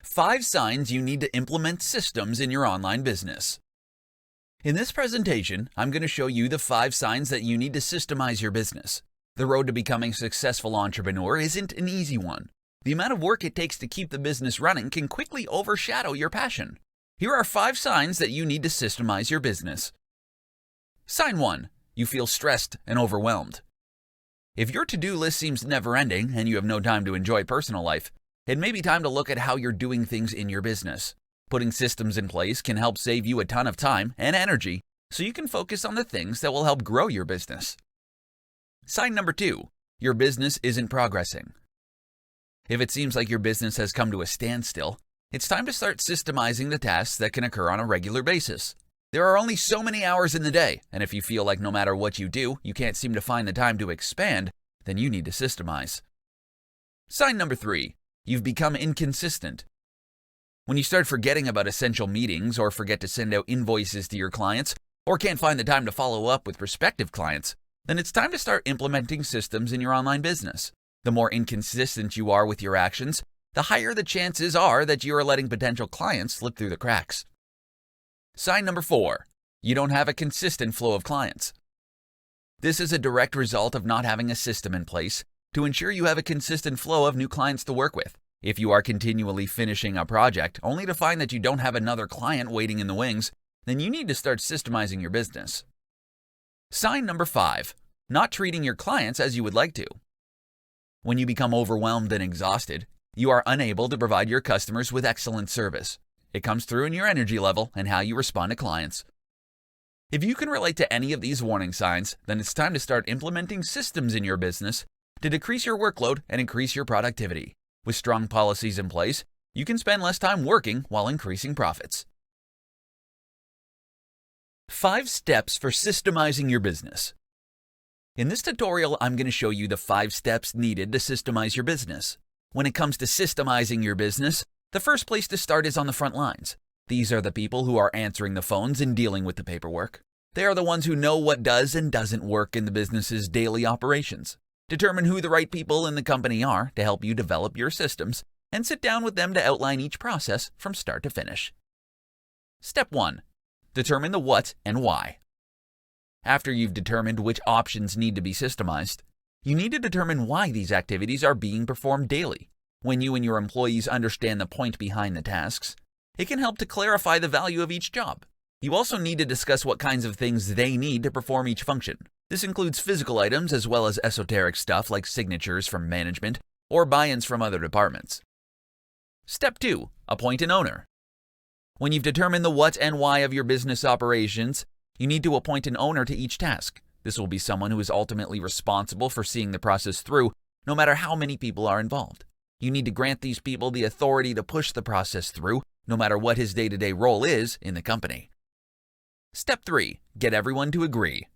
5 signs you need to implement systems in your online business. In this presentation, I'm going to show you the 5 signs that you need to systemize your business. The road to becoming a successful entrepreneur isn't an easy one. The amount of work it takes to keep the business running can quickly overshadow your passion. Here are 5 signs that you need to systemize your business. Sign 1. You feel stressed and overwhelmed. If your to-do list seems never-ending and you have no time to enjoy personal life, it may be time to look at how you're doing things in your business. Putting systems in place can help save you a ton of time and energy so you can focus on the things that will help grow your business. Sign number 2. Your business isn't progressing. If it seems like your business has come to a standstill, it's time to start systemizing the tasks that can occur on a regular basis. There are only so many hours in the day, and if you feel like no matter what you do, you can't seem to find the time to expand, then you need to systemize. Sign number 3. You've become inconsistent. When you start forgetting about essential meetings or forget to send out invoices to your clients or can't find the time to follow up with prospective clients, then it's time to start implementing systems in your online business. The more inconsistent you are with your actions, the higher the chances are that you are letting potential clients slip through the cracks. Sign number 4. You don't have a consistent flow of clients. This is a direct result of not having a system in place to ensure you have a consistent flow of new clients to work with. If you are continually finishing a project only to find that you don't have another client waiting in the wings, then you need to start systemizing your business. Sign number 5. Not treating your clients as you would like to. When you become overwhelmed and exhausted, you are unable to provide your customers with excellent service. It comes through in your energy level and how you respond to clients. If you can relate to any of these warning signs, then it's time to start implementing systems in your business to decrease your workload and increase your productivity. With strong policies in place, you can spend less time working while increasing profits. 5 steps for systemizing your business. In this tutorial, I'm going to show you the 5 steps needed to systemize your business. When it comes to systemizing your business, the first place to start is on the front lines. These are the people who are answering the phones and dealing with the paperwork. They are the ones who know what does and doesn't work in the business's daily operations. Determine who the right people in the company are to help you develop your systems and sit down with them to outline each process from start to finish. Step 1. Determine the what and why. After you've determined which options need to be systemized, you need to determine why these activities are being performed daily. When you and your employees understand the point behind the tasks, it can help to clarify the value of each job. You also need to discuss what kinds of things they need to perform each function. This includes physical items as well as esoteric stuff like signatures from management or buy-ins from other departments. Step 2. Appoint an owner. When you've determined the what and why of your business operations, you need to appoint an owner to each task. This will be someone who is ultimately responsible for seeing the process through, no matter how many people are involved. You need to grant these people the authority to push the process through, no matter what his day-to-day role is in the company. Step 3. Get everyone to agree.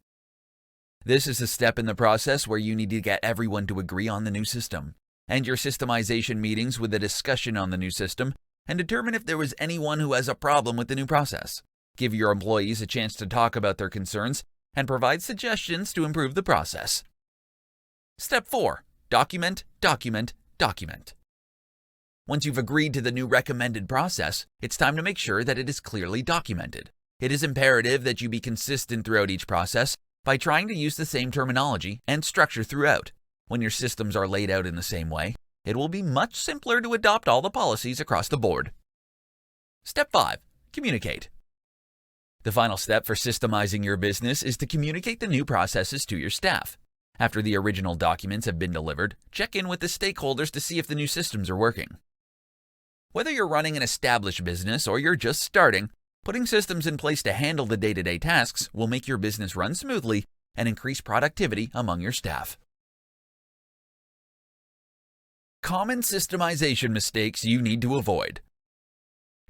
This is a step in the process where you need to get everyone to agree on the new system. End your systemization meetings with a discussion on the new system and determine if there was anyone who has a problem with the new process. Give your employees a chance to talk about their concerns and provide suggestions to improve the process. Step 4. Document, document, document. Once you've agreed to the new recommended process, it's time to make sure that it is clearly documented. It is imperative that you be consistent throughout each process by trying to use the same terminology and structure throughout. When your systems are laid out in the same way, it will be much simpler to adopt all the policies across the board. Step 5. Communicate. The final step for systemizing your business is to communicate the new processes to your staff. After the original documents have been delivered, check in with the stakeholders to see if the new systems are working. Whether you're running an established business or you're just starting, putting systems in place to handle the day-to-day tasks will make your business run smoothly and increase productivity among your staff. Common systemization mistakes you need to avoid.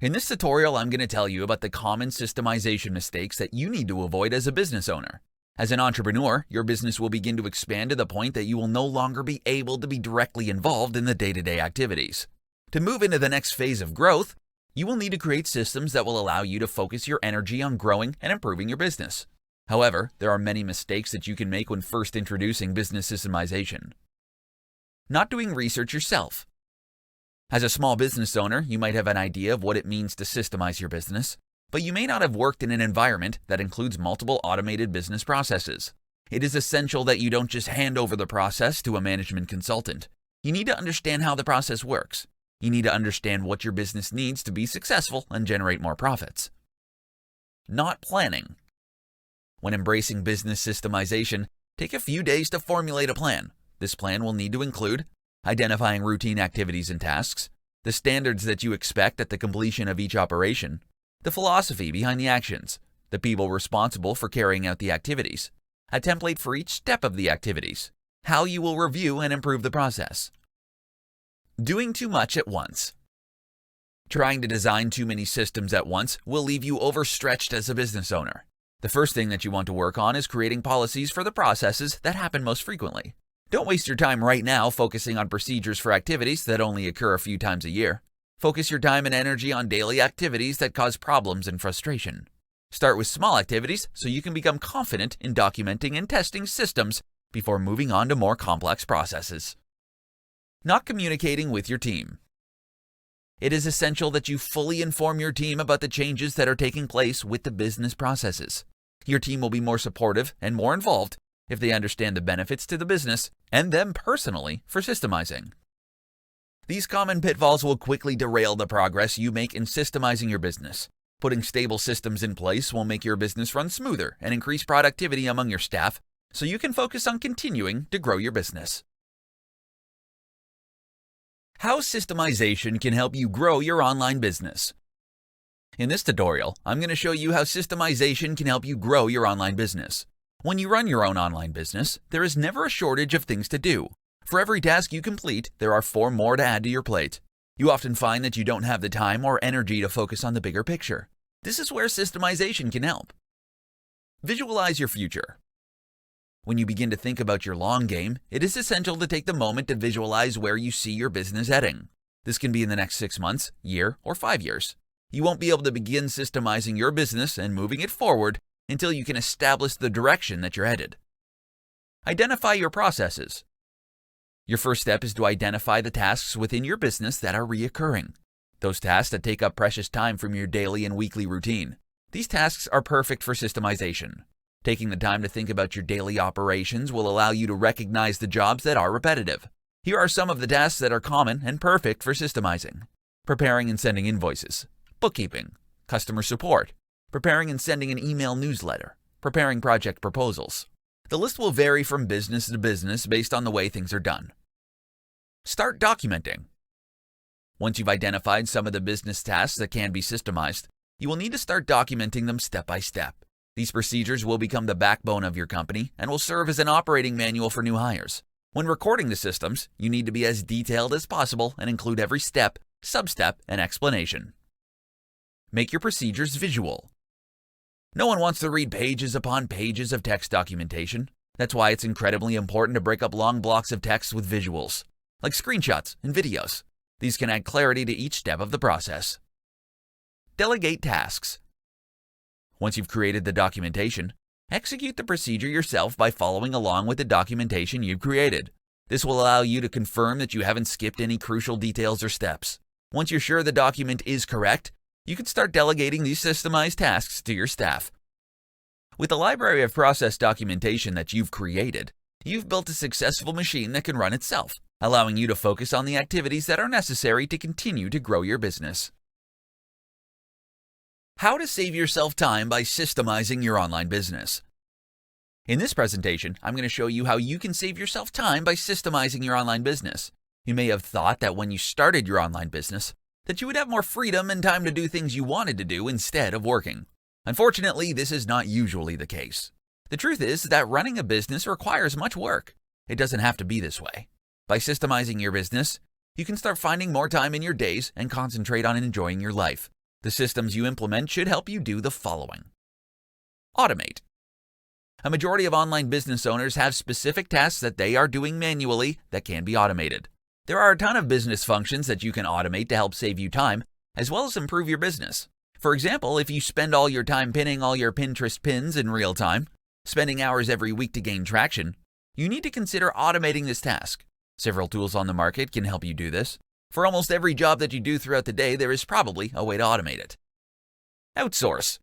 In this tutorial, I'm going to tell you about the common systemization mistakes that you need to avoid as a business owner. As an entrepreneur, your business will begin to expand to the point that you will no longer be able to be directly involved in the day-to-day activities. To move into the next phase of growth, you will need to create systems that will allow you to focus your energy on growing and improving your business. However, there are many mistakes that you can make when first introducing business systemization. Not doing research yourself. As a small business owner, you might have an idea of what it means to systemize your business, but you may not have worked in an environment that includes multiple automated business processes. It is essential that you don't just hand over the process to a management consultant. You need to understand how the process works. You need to understand what your business needs to be successful and generate more profits. Not planning. When embracing business systemization, take a few days to formulate a plan. This plan will need to include identifying routine activities and tasks, the standards that you expect at the completion of each operation, the philosophy behind the actions, the people responsible for carrying out the activities, a template for each step of the activities, how you will review and improve the process. Doing too much at once. Trying to design too many systems at once will leave you overstretched as a business owner. The first thing that you want to work on is creating policies for the processes that happen most frequently. Don't waste your time right now focusing on procedures for activities that only occur a few times a year. Focus your time and energy on daily activities that cause problems and frustration. Start with small activities so you can become confident in documenting and testing systems before moving on to more complex processes. Not communicating with your team. It is essential that you fully inform your team about the changes that are taking place with the business processes. Your team will be more supportive and more involved if they understand the benefits to the business and them personally for systemizing. These common pitfalls will quickly derail the progress you make in systemizing your business. Putting stable systems in place will make your business run smoother and increase productivity among your staff so you can focus on continuing to grow your business. How systemization can help you grow your online business. In this tutorial, I'm going to show you how systemization can help you grow your online business. When you run your own online business, there is never a shortage of things to do. For every task you complete, there are 4 more to add to your plate. You often find that you don't have the time or energy to focus on the bigger picture. This is where systemization can help. Visualize your future. When you begin to think about your long game, it is essential to take the moment to visualize where you see your business heading. This can be in the next 6 months, year, or 5 years. You won't be able to begin systemizing your business and moving it forward until you can establish the direction that you're headed. Identify your processes. Your first step is to identify the tasks within your business that are reoccurring. Those tasks that take up precious time from your daily and weekly routine. These tasks are perfect for systemization. Taking the time to think about your daily operations will allow you to recognize the jobs that are repetitive. Here are some of the tasks that are common and perfect for systemizing. Preparing and sending invoices, bookkeeping, customer support, preparing and sending an email newsletter, preparing project proposals. The list will vary from business to business based on the way things are done. Start documenting. Once you've identified some of the business tasks that can be systemized, you will need to start documenting them step by step. These procedures will become the backbone of your company and will serve as an operating manual for new hires. When recording the systems, you need to be as detailed as possible and include every step, sub-step, and explanation. Make your procedures visual. No one wants to read pages upon pages of text documentation. That's why it's incredibly important to break up long blocks of text with visuals, like screenshots and videos. These can add clarity to each step of the process. Delegate tasks. Once you've created the documentation, execute the procedure yourself by following along with the documentation you've created. This will allow you to confirm that you haven't skipped any crucial details or steps. Once you're sure the document is correct, you can start delegating these systemized tasks to your staff. With the library of process documentation that you've created, you've built a successful machine that can run itself, allowing you to focus on the activities that are necessary to continue to grow your business. How to save yourself time by systemizing your online business. In this presentation, I'm going to show you how you can save yourself time by systemizing your online business. You may have thought that when you started your online business, that you would have more freedom and time to do things you wanted to do instead of working. Unfortunately, this is not usually the case. The truth is that running a business requires much work. It doesn't have to be this way. By systemizing your business, you can start finding more time in your days and concentrate on enjoying your life. The systems you implement should help you do the following. Automate. A majority of online business owners have specific tasks that they are doing manually that can be automated. There are a ton of business functions that you can automate to help save you time, as well as improve your business. For example, if you spend all your time pinning all your Pinterest pins in real time, spending hours every week to gain traction, you need to consider automating this task. Several tools on the market can help you do this. For almost every job that you do throughout the day, there is probably a way to automate it. Outsource.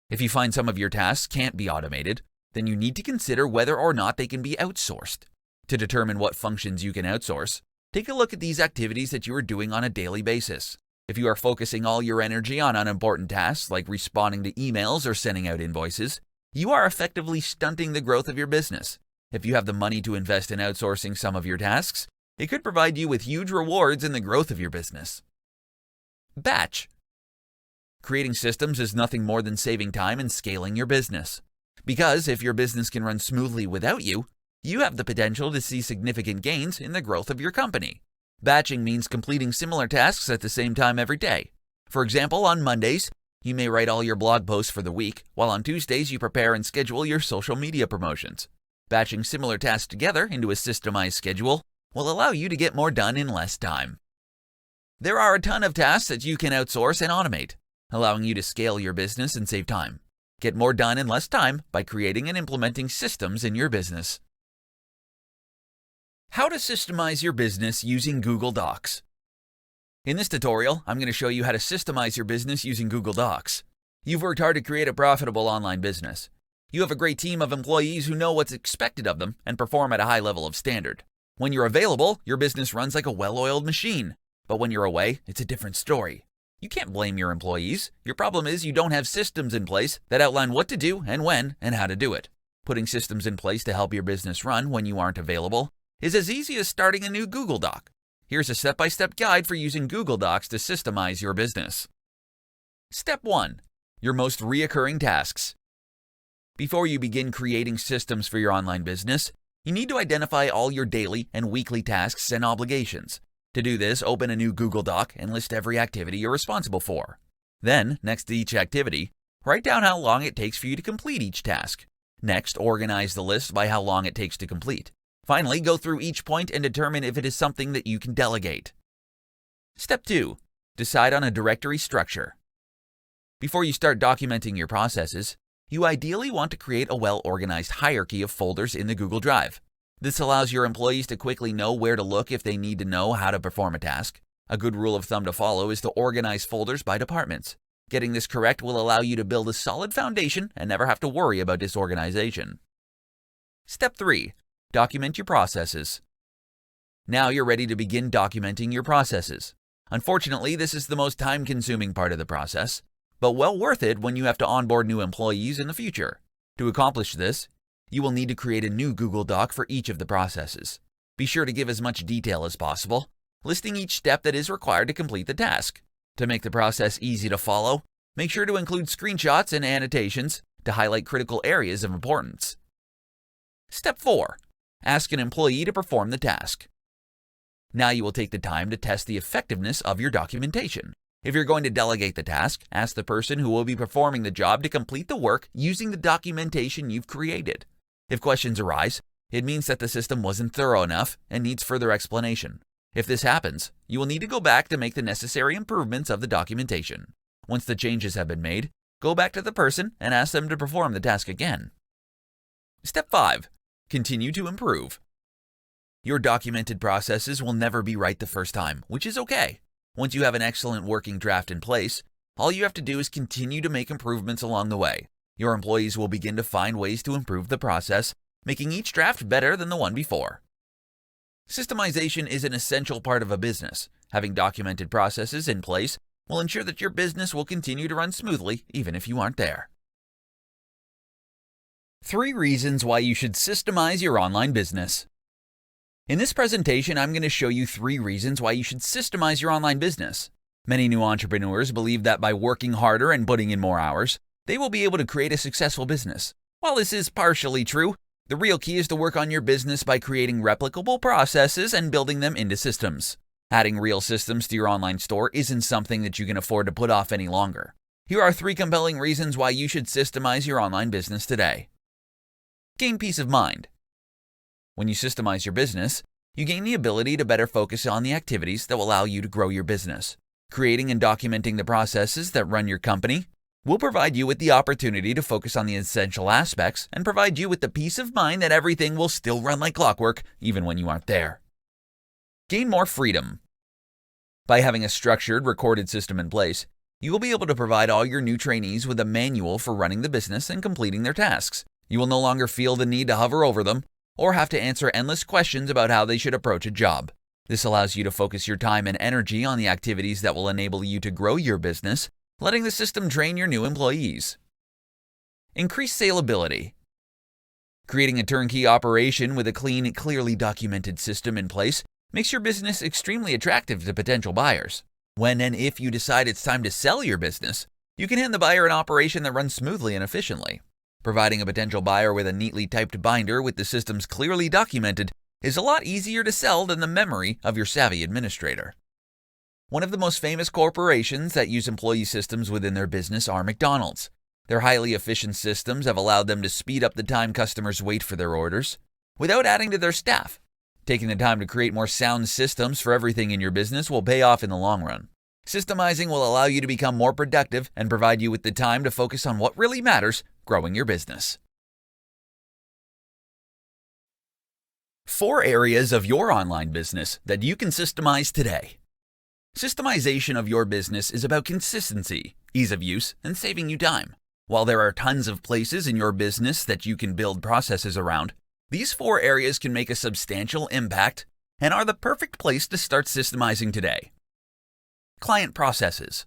If you find some of your tasks can't be automated, then you need to consider whether or not they can be outsourced. To determine what functions you can outsource, take a look at these activities that you are doing on a daily basis. If you are focusing all your energy on unimportant tasks like responding to emails or sending out invoices, you are effectively stunting the growth of your business. If you have the money to invest in outsourcing some of your tasks, it could provide you with huge rewards in the growth of your business. Batch. Creating systems is nothing more than saving time and scaling your business. Because if your business can run smoothly without you, you have the potential to see significant gains in the growth of your company. Batching means completing similar tasks at the same time every day. For example, on Mondays, you may write all your blog posts for the week, while on Tuesdays you prepare and schedule your social media promotions. Batching similar tasks together into a systemized schedule will allow you to get more done in less time. There are a ton of tasks that you can outsource and automate, allowing you to scale your business and save time. Get more done in less time by creating and implementing systems in your business. How to systemize your business using Google Docs. In this tutorial, I'm going to show you how to systemize your business using Google Docs. You've worked hard to create a profitable online business. You have a great team of employees who know what's expected of them and perform at a high level of standard. When you're available, your business runs like a well-oiled machine. But when you're away, it's a different story. You can't blame your employees. Your problem is you don't have systems in place that outline what to do and when and how to do it. Putting systems in place to help your business run when you aren't available is as easy as starting a new Google Doc. Here's a step-by-step guide for using Google Docs to systemize your business. Step 1. Your most reoccurring tasks. Before you begin creating systems for your online business, you need to identify all your daily and weekly tasks and obligations. To do this, open a new Google Doc and list every activity you're responsible for. Then, next to each activity, write down how long it takes for you to complete each task. Next, organize the list by how long it takes to complete. Finally, go through each point and determine if it is something that you can delegate. Step 2. Decide on a directory structure. Before you start documenting your processes, you ideally want to create a well-organized hierarchy of folders in the Google Drive. This allows your employees to quickly know where to look if they need to know how to perform a task. A good rule of thumb to follow is to organize folders by departments. Getting this correct will allow you to build a solid foundation and never have to worry about disorganization. Step 3. Document your processes. Now you're ready to begin documenting your processes. Unfortunately, this is the most time-consuming part of the process, but well worth it when you have to onboard new employees in the future. To accomplish this, you will need to create a new Google Doc for each of the processes. Be sure to give as much detail as possible, listing each step that is required to complete the task. To make the process easy to follow, make sure to include screenshots and annotations to highlight critical areas of importance. Step 4. Ask an employee to perform the task. Now you will take the time to test the effectiveness of your documentation. If you're going to delegate the task, ask the person who will be performing the job to complete the work using the documentation you've created. If questions arise, it means that the system wasn't thorough enough and needs further explanation. If this happens, you will need to go back to make the necessary improvements of the documentation. Once the changes have been made, go back to the person and ask them to perform the task again. Step 5. Continue to improve. Your documented processes will never be right the first time, which is okay. Once you have an excellent working draft in place, all you have to do is continue to make improvements along the way. Your employees will begin to find ways to improve the process, making each draft better than the one before. Systemization is an essential part of a business. Having documented processes in place will ensure that your business will continue to run smoothly even if you aren't there. 3 reasons why you should systemize your online business. In this presentation, I'm going to show you 3 reasons why you should systemize your online business. Many new entrepreneurs believe that by working harder and putting in more hours, they will be able to create a successful business. While this is partially true, the real key is to work on your business by creating replicable processes and building them into systems. Adding real systems to your online store isn't something that you can afford to put off any longer. Here are 3 compelling reasons why you should systemize your online business today. Gain peace of mind. When you systemize your business, you gain the ability to better focus on the activities that will allow you to grow your business. Creating and documenting the processes that run your company will provide you with the opportunity to focus on the essential aspects and provide you with the peace of mind that everything will still run like clockwork even when you aren't there. Gain more freedom. By having a structured, recorded system in place, you will be able to provide all your new trainees with a manual for running the business and completing their tasks. You will no longer feel the need to hover over them or have to answer endless questions about how they should approach a job. This allows you to focus your time and energy on the activities that will enable you to grow your business, letting the system train your new employees. Increase salability. Creating a turnkey operation with a clean, clearly documented system in place makes your business extremely attractive to potential buyers. When and if you decide it's time to sell your business, you can hand the buyer an operation that runs smoothly and efficiently. Providing a potential buyer with a neatly typed binder with the systems clearly documented is a lot easier to sell than the memory of your savvy administrator. One of the most famous corporations that use employee systems within their business are McDonald's. Their highly efficient systems have allowed them to speed up the time customers wait for their orders without adding to their staff. Taking the time to create more sound systems for everything in your business will pay off in the long run. Systemizing will allow you to become more productive and provide you with the time to focus on what really matters, growing your business. 4 areas of your online business that you can systemize today. Systemization of your business is about consistency, ease of use, and saving you time. While there are tons of places in your business that you can build processes around, these 4 areas can make a substantial impact and are the perfect place to start systemizing today. Client processes.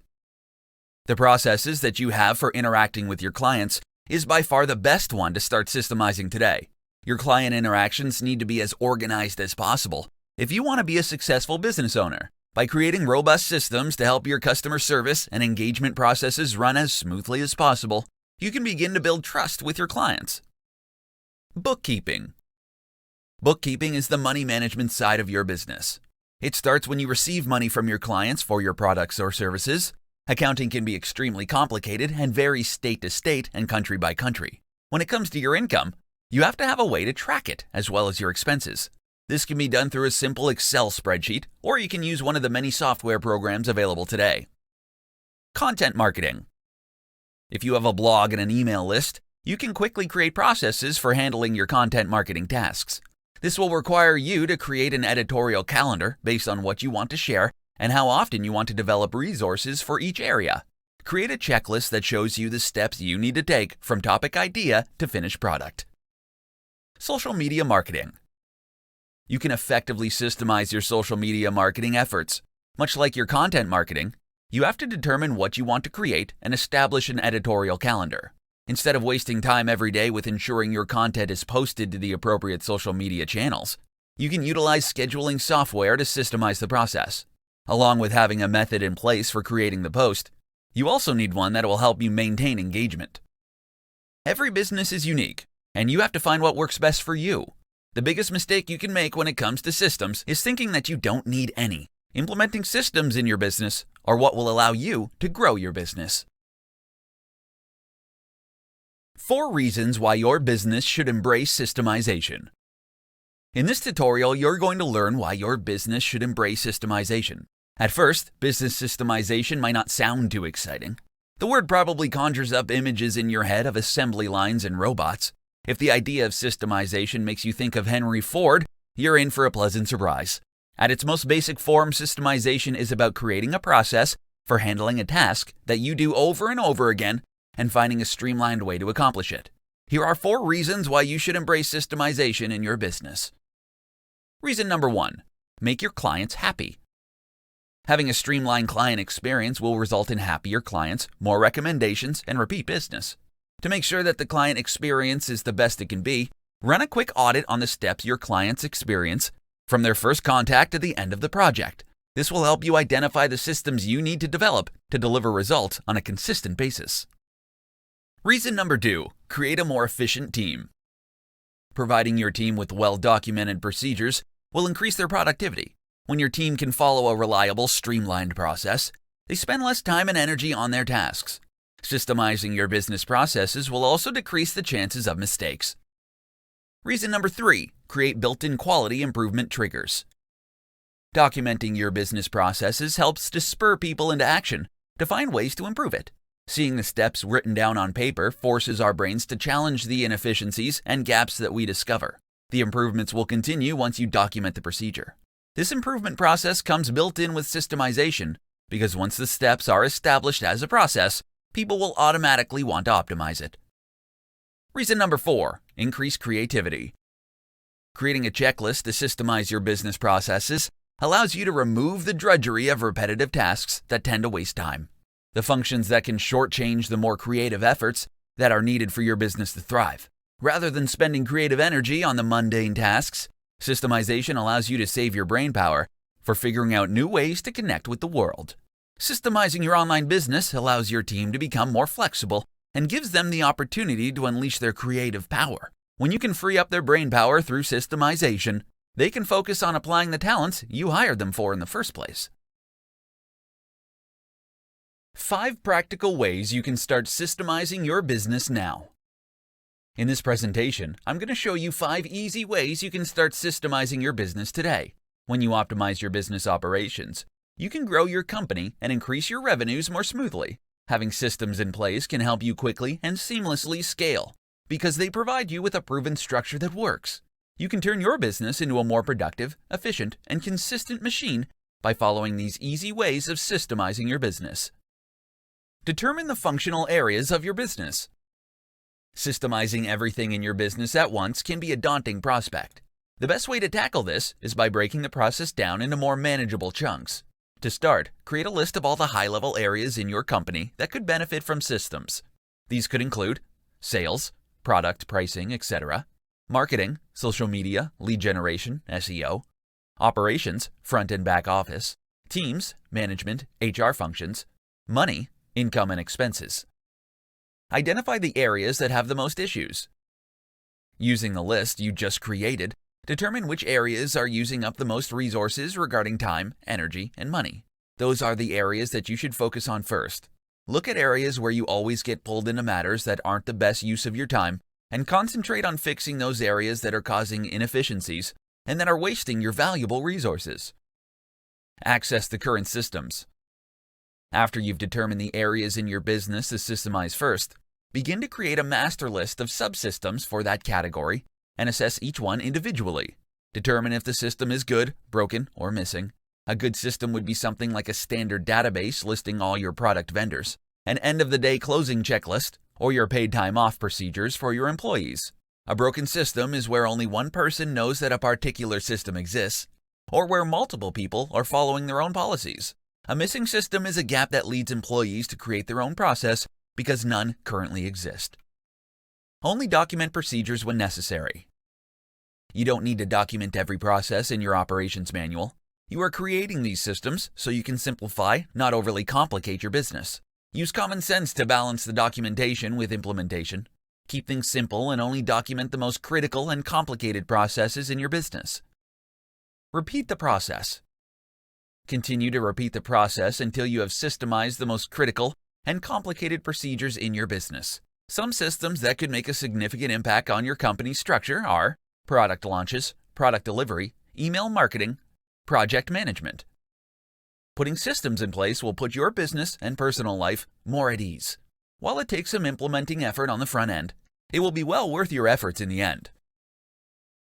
The processes that you have for interacting with your clients is by far the best one to start systemizing today. Your client interactions need to be as organized as possible if you want to be a successful business owner. By creating robust systems to help your customer service and engagement processes run as smoothly as possible, you can begin to build trust with your clients. Bookkeeping. Bookkeeping is the money management side of your business. It starts when you receive money from your clients for your products or services. Accounting can be extremely complicated and vary state to state and country by country. When it comes to your income, you have to have a way to track it as well as your expenses. This can be done through a simple Excel spreadsheet, or you can use one of the many software programs available today. Content marketing. If you have a blog and an email list, you can quickly create processes for handling your content marketing tasks. This will require you to create an editorial calendar based on what you want to share and how often you want to develop resources for each area. Create a checklist that shows you the steps you need to take from topic idea to finished product. Social media marketing. You can effectively systemize your social media marketing efforts. Much like your content marketing, you have to determine what you want to create and establish an editorial calendar. Instead of wasting time every day with ensuring your content is posted to the appropriate social media channels, you can utilize scheduling software to systemize the process. Along with having a method in place for creating the post, you also need one that will help you maintain engagement. Every business is unique, and you have to find what works best for you. The biggest mistake you can make when it comes to systems is thinking that you don't need any. Implementing systems in your business are what will allow you to grow your business. 4 reasons why your business should embrace systemization. In this tutorial, you're going to learn why your business should embrace systemization. At first, business systemization might not sound too exciting. The word probably conjures up images in your head of assembly lines and robots. If the idea of systemization makes you think of Henry Ford, you're in for a pleasant surprise. At its most basic form, systemization is about creating a process for handling a task that you do over and over again and finding a streamlined way to accomplish it. Here are 4 reasons why you should embrace systemization in your business. Reason number 1, make your clients happy. Having a streamlined client experience will result in happier clients, more recommendations, and repeat business. To make sure that the client experience is the best it can be, run a quick audit on the steps your clients experience from their first contact to the end of the project. This will help you identify the systems you need to develop to deliver results on a consistent basis. Reason number 2, create a more efficient team. Providing your team with well-documented procedures will increase their productivity. When your team can follow a reliable, streamlined process, they spend less time and energy on their tasks. Systemizing your business processes will also decrease the chances of mistakes. Reason number 3, create built-in quality improvement triggers. Documenting your business processes helps to spur people into action to find ways to improve it. Seeing the steps written down on paper forces our brains to challenge the inefficiencies and gaps that we discover. The improvements will continue once you document the procedure. This improvement process comes built in with systemization because once the steps are established as a process, people will automatically want to optimize it. Reason number 4, increase creativity. Creating a checklist to systemize your business processes allows you to remove the drudgery of repetitive tasks that tend to waste time. The functions that can shortchange the more creative efforts that are needed for your business to thrive. Rather than spending creative energy on the mundane tasks, systemization allows you to save your brain power for figuring out new ways to connect with the world. Systemizing your online business allows your team to become more flexible and gives them the opportunity to unleash their creative power. When you can free up their brain power through systemization, they can focus on applying the talents you hired them for in the first place. 5 practical ways you can start systemizing your business now. In this presentation, I'm going to show you 5 easy ways you can start systemizing your business today. When you optimize your business operations, you can grow your company and increase your revenues more smoothly. Having systems in place can help you quickly and seamlessly scale because they provide you with a proven structure that works. You can turn your business into a more productive, efficient, and consistent machine by following these easy ways of systemizing your business. Determine the functional areas of your business. Systemizing everything in your business at once can be a daunting prospect. The best way to tackle this is by breaking the process down into more manageable chunks. To start, create a list of all the high-level areas in your company that could benefit from systems. These could include sales, product pricing, etc., marketing, social media, lead generation, SEO, operations, front and back office, teams, management, HR functions, money, income and expenses. Identify the areas that have the most issues. Using the list you just created, determine which areas are using up the most resources regarding time, energy, and money. Those are the areas that you should focus on first. Look at areas where you always get pulled into matters that aren't the best use of your time and concentrate on fixing those areas that are causing inefficiencies and that are wasting your valuable resources. Access the current systems. After you've determined the areas in your business to systemize first, begin to create a master list of subsystems for that category and assess each one individually. Determine if the system is good, broken, or missing. A good system would be something like a standard database listing all your product vendors, an end-of-the-day closing checklist, or your paid time off procedures for your employees. A broken system is where only one person knows that a particular system exists, or where multiple people are following their own policies. A missing system is a gap that leads employees to create their own process because none currently exist. Only document procedures when necessary. You don't need to document every process in your operations manual. You are creating these systems so you can simplify, not overly complicate your business. Use common sense to balance the documentation with implementation. Keep things simple and only document the most critical and complicated processes in your business. Repeat the process. Continue to repeat the process until you have systemized the most critical and complicated procedures in your business. Some systems that could make a significant impact on your company's structure are product launches, product delivery, email marketing, project management. Putting systems in place will put your business and personal life more at ease. While it takes some implementing effort on the front end, it will be well worth your efforts in the end.